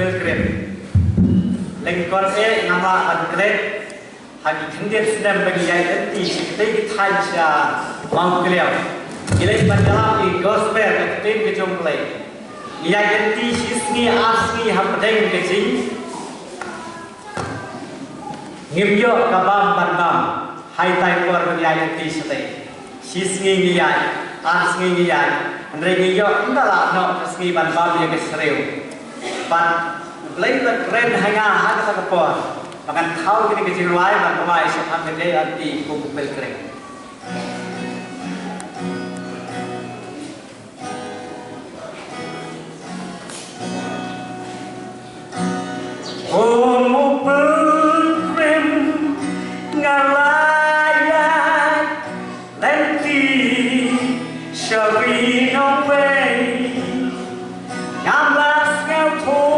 pilgrim. Lengkon nama angkret hagi kendir sedang bagi yang enti seketik taja mau keliau. Ilai panjang di gospel ketim kejumplai. Yang enti sisni asni hamdeng kecing. Ngimyo kabam bandam hai tai kor bagi yang enti setai. Sisni ngiyai asni ngiyai. Andrei ngiyok entahlah no sisni bandam yang keseriu. Pan lain keren hanya hanya satu pohon. Makan tahu kini kecil wae dan pemain sepan gede anti kuku pilgrim. Kuku pilgrim ngalayan lenti syari nongway ngamlas ngau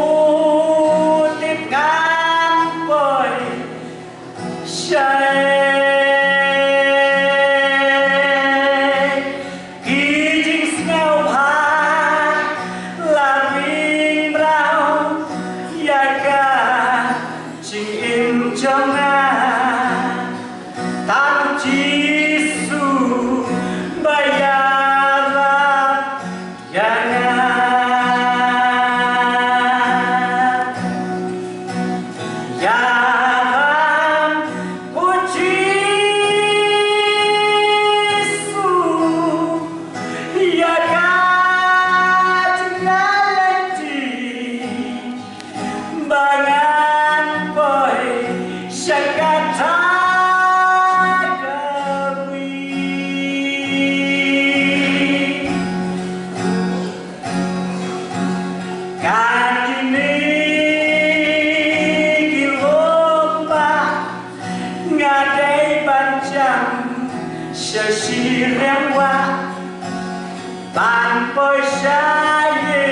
tanpa saya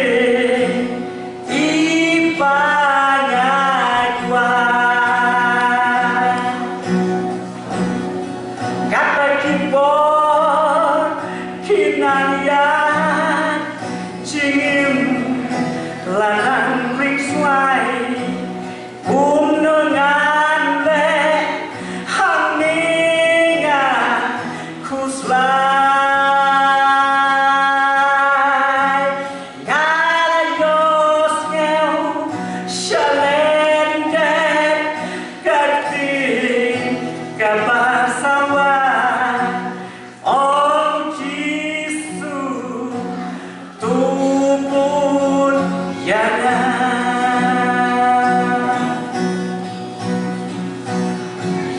ipangatuan kata kipor kinanian cingim lanang rikswai umnengan le haninga kusla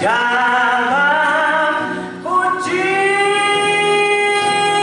Ya